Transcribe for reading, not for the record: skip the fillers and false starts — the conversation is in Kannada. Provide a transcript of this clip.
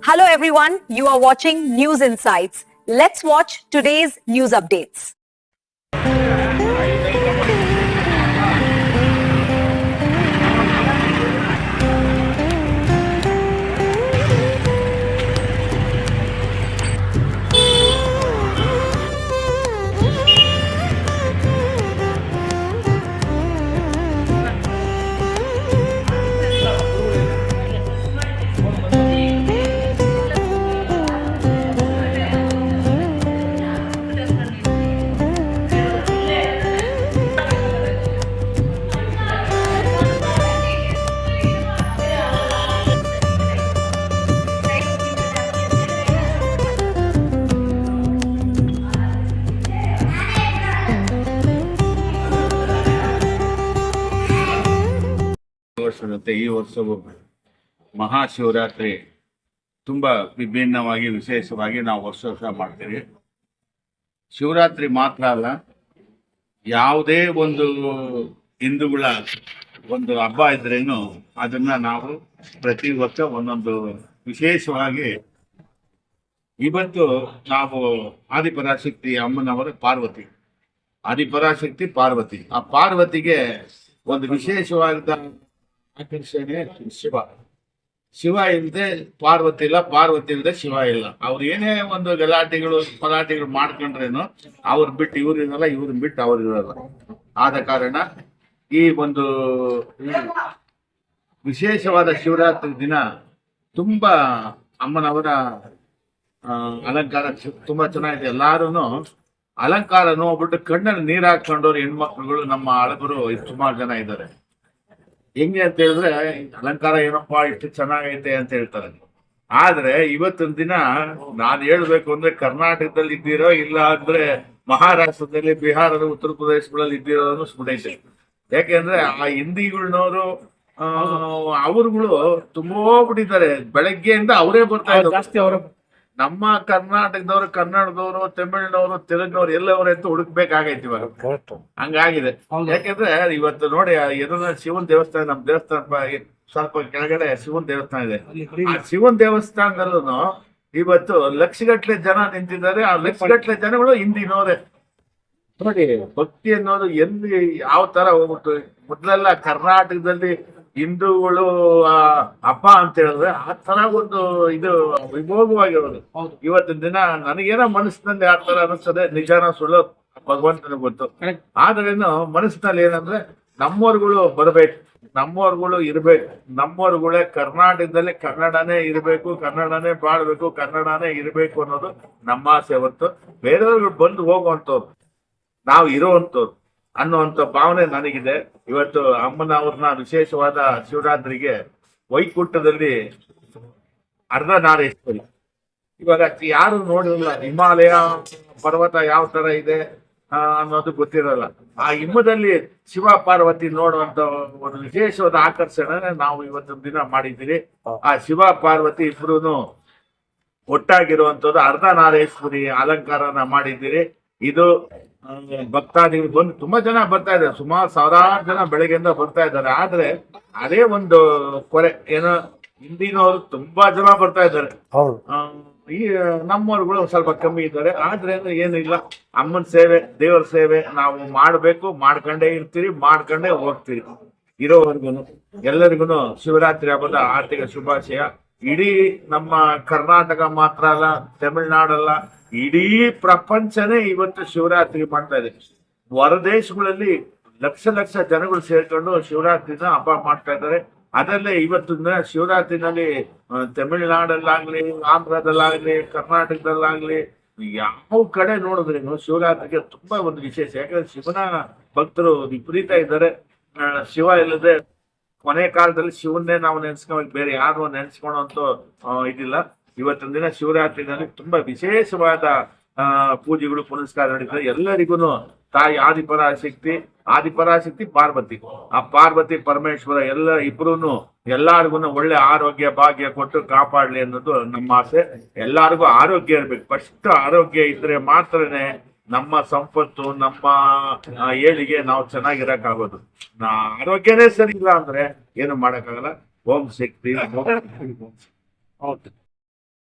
Hello everyone, you are watching News Insights. Let's watch today's news updates. ವರ್ಷದಂತೆ ಈ ವರ್ಷವೂ ಮಹಾಶಿವರಾತ್ರಿ ತುಂಬ ವಿಭಿನ್ನವಾಗಿ ವಿಶೇಷವಾಗಿ ನಾವು ವರ್ಷ ಮಾಡ್ತೀವಿ. ಶಿವರಾತ್ರಿ ಮಾತ್ರ ಅಲ್ಲ, ಯಾವುದೇ ಒಂದು ಹಿಂದೂಗಳ ಒಂದು ಹಬ್ಬ ಇದ್ರೇನು ಅದನ್ನ ನಾವು ಪ್ರತಿ ವರ್ಷ ಒಂದೊಂದು ವಿಶೇಷವಾಗಿ. ಇವತ್ತು ನಾವು ಆದಿಪರಾಶಕ್ತಿ ಅಮ್ಮನವರ ಪಾರ್ವತಿ, ಆದಿಪರಾಶಕ್ತಿ ಪಾರ್ವತಿ. ಆ ಪಾರ್ವತಿಗೆ ಒಂದು ವಿಶೇಷವಾದ ಆಕರ್ಷಣೆ ಶಿವ. ಶಿವ ಇಲ್ಲದೆ ಪಾರ್ವತಿ ಇಲ್ಲ, ಪಾರ್ವತಿ ಇಲ್ಲದೆ ಶಿವ ಇಲ್ಲ. ಅವ್ರು ಏನೇ ಒಂದು ಪಲಾಟೆಗಳು ಮಾಡ್ಕೊಂಡ್ರೇನು ಅವ್ರು ಬಿಟ್ಟು ಇವ್ರು ಇರಲ್ಲ, ಇವ್ರನ್ನ ಬಿಟ್ಟು ಅವ್ರು ಇರಲ್ಲ. ಆದ ಕಾರಣ ಈ ಒಂದು ವಿಶೇಷವಾದ ಶಿವರಾತ್ರಿ ದಿನ ತುಂಬಾ ಅಮ್ಮನವರ ಅಲಂಕಾರ ತುಂಬಾ ಚೆನ್ನಾಗಿದೆ. ಎಲ್ಲಾರು ಅಲಂಕಾರ ನೋಡ್ಬಿಟ್ಟು ಕಣ್ಣಲ್ಲಿ ನೀರು ಹಾಕೊಂಡವ್ರು ಹೆಣ್ಮಕ್ಳುಗಳು ನಮ್ಮ ಹಳಬರು ಸುಮಾರು ಜನ ಇದ್ದಾರೆ. ಹೆಂಗೆ ಅಂತ ಹೇಳಿದ್ರೆ, ಅಲಂಕಾರ ಏನಪ್ಪಾ ಇಷ್ಟು ಚೆನ್ನಾಗೈತೆ ಅಂತ ಹೇಳ್ತಾರೆ. ಆದ್ರೆ ಇವತ್ತಿನ ದಿನ ನಾನು ಹೇಳ್ಬೇಕು ಅಂದ್ರೆ, ಕರ್ನಾಟಕದಲ್ಲಿ ಇದ್ದೀರೋ ಇಲ್ಲ ಅಂದ್ರೆ ಮಹಾರಾಷ್ಟ್ರದಲ್ಲಿ, ಬಿಹಾರದ, ಉತ್ತರ ಪ್ರದೇಶಗಳಲ್ಲಿ ಇದ್ದಿರೋದನ್ನು ಸ್ಫುಟೈತೆ. ಯಾಕೆಂದ್ರೆ ಆ ಹಿಂದಿಗಳನ್ನವರು ಅವರುಗಳು ತುಂಬೋಗ್ಬಿಟ್ಟಿದ್ದಾರೆ. ಬೆಳಗ್ಗೆಯಿಂದ ಅವರೇ ಬರ್ತಾ ಇದ್ದಾರೆ ಜಾಸ್ತಿ. ಅವರು ನಮ್ಮ ಕರ್ನಾಟಕದವರು, ಕನ್ನಡದವರು, ತಮಿಳಿನವರು, ತೆಲುಗಿನವರು ಎಲ್ಲವರು ಅಂತ ಹುಡುಕ್ಬೇಕಾಗೈತಿ ಇವಾಗ. ಹಂಗಾಗಿದೆ. ಯಾಕೆಂದ್ರೆ ಇವತ್ತು ನೋಡಿ, ಏನೋ ಶಿವನ್ ದೇವಸ್ಥಾನ, ನಮ್ ದೇವಸ್ಥಾನ ಸ್ವಲ್ಪ ಕೆಳಗಡೆ ಶಿವನ್ ದೇವಸ್ಥಾನ ಇದೆ. ಆ ಶಿವನ್ ದೇವಸ್ಥಾನದಲ್ಲೂ ಇವತ್ತು ಲಕ್ಷಗಟ್ಲೆ ಜನ ನಿಂತಿದ್ದಾರೆ. ಆ ಲಕ್ಷಗಟ್ಲೆ ಜನಗಳು ಹಿಂದಿನವರೇ. ನೋಡಿ, ಭಕ್ತಿ ಅನ್ನೋದು ಎಲ್ಲಿ ಯಾವ ತರ ಹೋಗ್ಬಿಟ್ಟು. ಮೊದಲೆಲ್ಲ ಕರ್ನಾಟಕದಲ್ಲಿ ಹಿಂದೂಗಳು ಹಬ್ಬ ಅಂತ ಹೇಳಿದ್ರೆ ಆ ತರ ಒಂದು ಇದು ವಿಭೋಗವಾಗಿರೋದು. ಇವತ್ತಿನ ದಿನ ನನಗೇನೋ ಮನಸ್ಸಿನಲ್ಲಿ ಆ ತರ ಅನಿಸ್ತದೆ. ನಿಜಾನ ಸುಳ್ಳು ಭಗವಂತನ ಗೊತ್ತು. ಆದ್ರೇನು ಮನಸ್ಸಿನಲ್ಲಿ ಏನಂದ್ರೆ, ನಮ್ಮವ್ರುಗಳು ಬರ್ಬೇಕು, ನಮ್ಮವ್ರುಗಳು ಇರ್ಬೇಕು, ನಮ್ಮವ್ರುಗಳೇ ಕರ್ನಾಟಕದಲ್ಲಿ ಕನ್ನಡನೇ ಇರ್ಬೇಕು, ಕನ್ನಡನೇ ಬಾಳ್ಬೇಕು, ಕನ್ನಡನೇ ಇರ್ಬೇಕು ಅನ್ನೋದು ನಮ್ಮ ಆಸೆ ಹೊರತು ಬೇರೆಯವ್ರಿಗೆ ಬಂದು ಹೋಗುವಂಥವ್ರು, ನಾವು ಇರುವಂಥವ್ರು ಅನ್ನುವಂಥ ಭಾವನೆ ನನಗಿದೆ. ಇವತ್ತು ಅಮ್ಮನವ್ರನ್ನ ವಿಶೇಷವಾದ ಶಿವರಾತ್ರಿಗೆ ವೈಕುಂಠದಲ್ಲಿ ಅರ್ಧನಾರೀಶ್ವರಿ. ಇವಾಗ ಯಾರು ನೋಡಿರಲ್ಲ, ಹಿಮಾಲಯ ಪರ್ವತ ಯಾವ ತರ ಇದೆ ಅನ್ನೋದು ಗೊತ್ತಿರಲ್ಲ. ಆ ಹಿಮದಲ್ಲಿ ಶಿವ ಪಾರ್ವತಿ ನೋಡುವಂತ ಒಂದು ವಿಶೇಷವಾದ ಆಕರ್ಷಣೆ ನಾವು ಇವತ್ತಿನ ದಿನ ಮಾಡಿದ್ದೀರಿ. ಆ ಶಿವ ಪಾರ್ವತಿ ಇಬ್ರು ಒಟ್ಟಾಗಿರುವಂತದ್ದು ಅರ್ಧನಾರೀಶ್ವರಿ ಅಲಂಕಾರನ ಮಾಡಿದ್ದೀರಿ. ಇದು ಭಕ್ತಾದಿಗಳು ಬಂದು ತುಂಬಾ ಜನ ಬರ್ತಾ ಇದ್ದಾರೆ. ಸುಮಾರು ಸಾವಿರಾರು ಜನ ಬೆಳಗ್ಗೆಯಿಂದ ಬರ್ತಾ ಇದ್ದಾರೆ. ಆದ್ರೆ ಅದೇ ಒಂದು ಕೊರೆ ಏನೋ, ಹಿಂದಿನವರು ತುಂಬಾ ಜನ ಬರ್ತಾ ಇದ್ದಾರೆ. ಈ ನಮ್ಮವ್ರುಗಳು ಸ್ವಲ್ಪ ಕಮ್ಮಿ ಇದ್ದಾರೆ. ಆದ್ರೆ ಏನಿಲ್ಲ, ಅಮ್ಮನ ಸೇವೆ, ದೇವರ ಸೇವೆ ನಾವು ಮಾಡ್ಬೇಕು, ಮಾಡ್ಕೊಂಡೇ ಇರ್ತೀರಿ, ಮಾಡ್ಕೊಂಡೇ ಹೋಗ್ತೀರಿ ಇರೋವರೆಗೂ. ಎಲ್ಲರಿಗೂ ಶಿವರಾತ್ರಿ ಹಬ್ಬದ ಆರ್ಥಿಕ ಶುಭಾಶಯ. ಇಡೀ ನಮ್ಮ ಕರ್ನಾಟಕ ಮಾತ್ರ ಅಲ್ಲ, ತಮಿಳ್ನಾಡಲ್ಲ, ಇಡೀ ಪ್ರಪಂಚನೇ ಇವತ್ತು ಶಿವರಾತ್ರಿ ಮಾಡ್ತಾ ಇದೆ. ಹೊರದೇಶಗಳಲ್ಲಿ ಲಕ್ಷ ಲಕ್ಷ ಜನಗಳು ಸೇರ್ಕೊಂಡು ಶಿವರಾತ್ರಿನ ಹಬ್ಬ ಮಾಡ್ತಾ ಇದ್ದಾರೆ. ಅದರಲ್ಲೇ ಇವತ್ತಿನ ಶಿವರಾತ್ರಿನಲ್ಲಿ ತಮಿಳ್ನಾಡಲ್ಲಾಗ್ಲಿ, ಆಂಧ್ರದಲ್ಲಾಗ್ಲಿ, ಕರ್ನಾಟಕದಲ್ಲಾಗ್ಲಿ ಯಾವ ಕಡೆ ನೋಡಿದ್ರೇನು ಶಿವರಾತ್ರಿಗೆ ತುಂಬಾ ಒಂದು ವಿಶೇಷ. ಯಾಕಂದ್ರೆ ಶಿವನ ಭಕ್ತರು ವಿಪರೀತ ಇದ್ದಾರೆ. ಶಿವ ಇಲ್ಲದೆ ಕೊನೆ ಕಾಲದಲ್ಲಿ ಶಿವನ್ನೇ ನಾವು ನೆನ್ಸ್ಕೊಂಡು ಬೇರೆ ಯಾರು ನೆನ್ಸ್ಕೊಳ್ಳೋಂತ ಇದಿಲ್ಲ. ಇವತ್ತಿನ ದಿನ ಶಿವರಾತ್ರಿನಲ್ಲಿ ತುಂಬಾ ವಿಶೇಷವಾದ ಪೂಜೆಗಳು, ಪುನಸ್ಕಾರ ನಡೀತದೆ. ಎಲ್ಲರಿಗೂ ತಾಯಿ ಆದಿಪರಾಶಕ್ತಿ ಪಾರ್ವತಿ, ಆ ಪಾರ್ವತಿ ಪರಮೇಶ್ವರ ಇಬ್ರು ಎಲ್ಲಾರ್ಗು ಒಳ್ಳೆ ಆರೋಗ್ಯ ಭಾಗ್ಯ ಕೊಟ್ಟು ಕಾಪಾಡ್ಲಿ ಅನ್ನೋದು ನಮ್ಮ ಆಸೆ. ಎಲ್ಲಾರ್ಗು ಆರೋಗ್ಯ ಇರ್ಬೇಕು. ಫಸ್ಟ್ ಆರೋಗ್ಯ ಇದ್ರೆ ಮಾತ್ರನೇ ನಮ್ಮ ಸಂಪತ್ತು, ನಮ್ಮ ಏಳಿಗೆ ನಾವು ಚೆನ್ನಾಗಿರಕ್ಕಾಗೋದು. ಆರೋಗ್ಯನೇ ಸರಿ ಇಲ್ಲ ಅಂದ್ರೆ ಏನು ಮಾಡಕ್ಕಾಗಲ್ಲ. ಓಂ ಶಕ್ತಿ.